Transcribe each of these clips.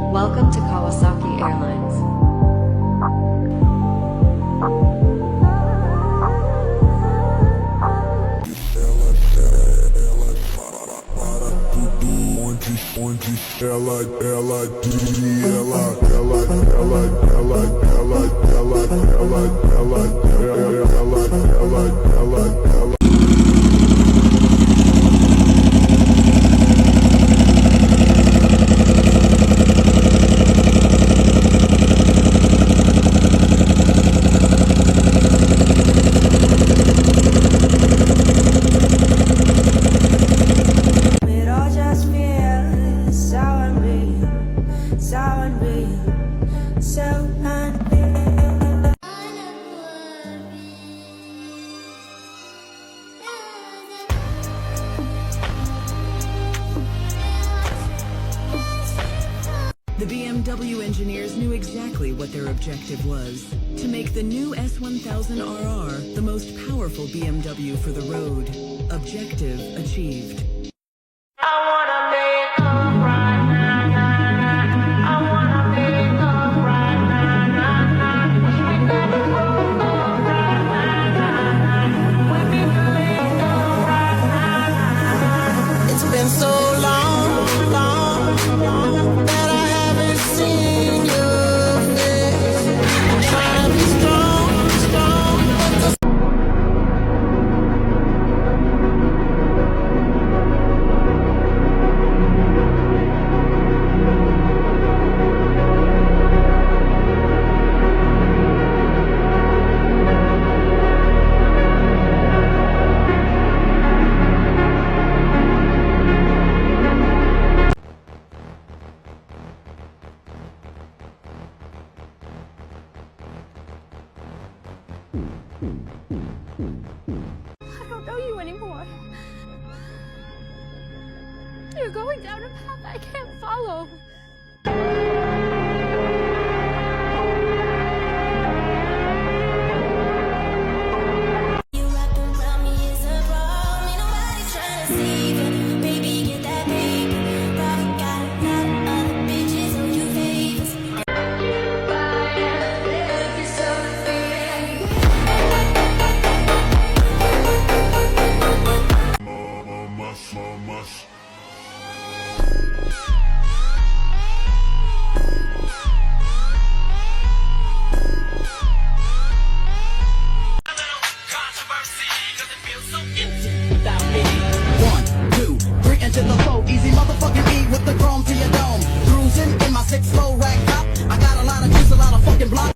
Welcome to Kawasaki Airlines. The BMW engineers knew exactly what their objective was: to make the new S1000RR the most powerful BMW for the road. Objective achieved. It's been so long, long that I haven't seen your face. I'm trying to be strong, strong, but the I don't know you anymore. You're going down a path I can't follow. to the flow, easy motherfucking E with the chrome to your dome. Cruising in my 6-4 rack top. I got a lot of juice, a lot of fucking block.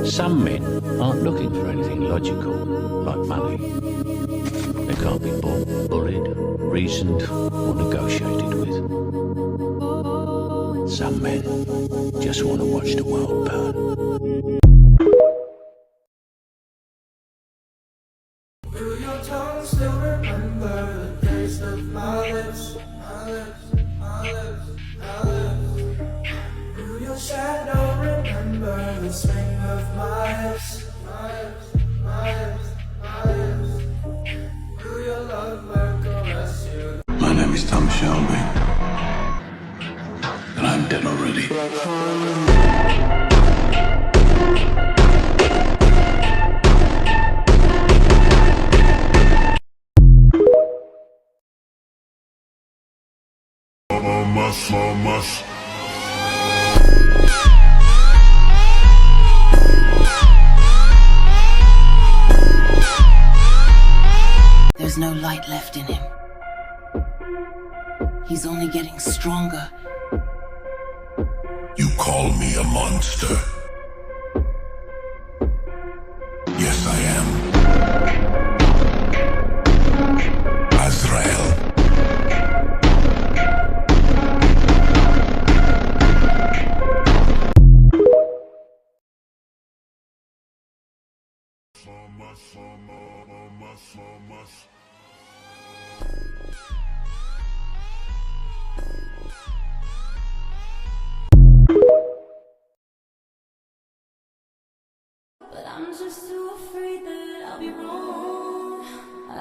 Some men aren't looking for anything logical, like money. They can't be bought, bullied, reasoned, or negotiated with. Some men just want to watch the world burn. Will your tongue still remember the taste of my lips, my lips, my lips, my lips? Will your shadow remember the swing of my hips, my hips, my hips, my hips? Will your lover caress you? kill me, then I'm dead already. There's no light left in him. He's only getting stronger. You call me a monster? Yes, I am. Azrael. But I'm just too afraid that I'll be wrong. I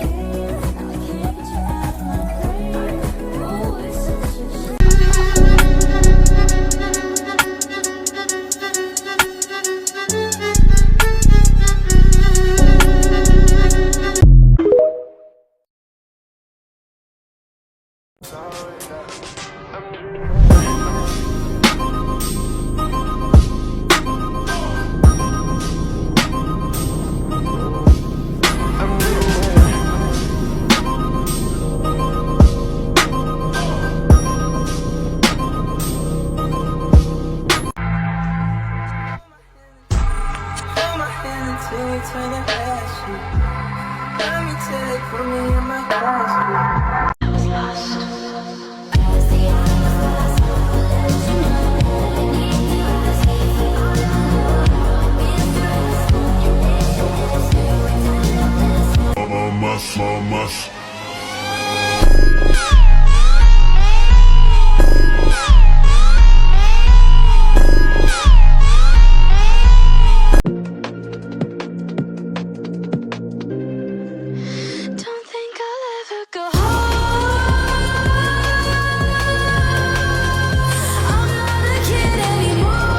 can't get you out of my brain. Oh, it's such a shame. Hold my hand until we turn the ashes. Got me till they put me in my casket. I was lost. Don't think I'll ever go home. I'm not a kid anymore.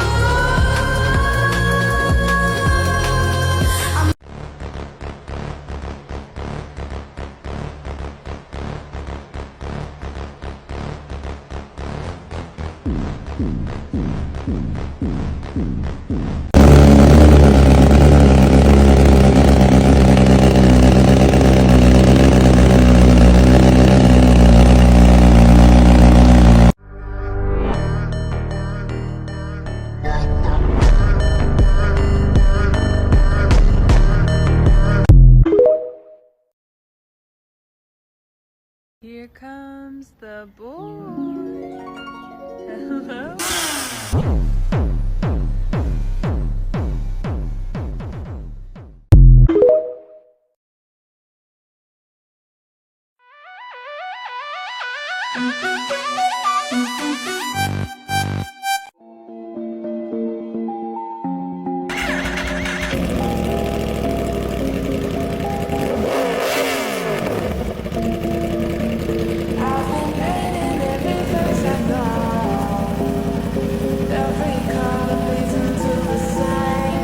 Here comes the boy. Hello. I've been painting every verse I know. Every color bleeds into the same.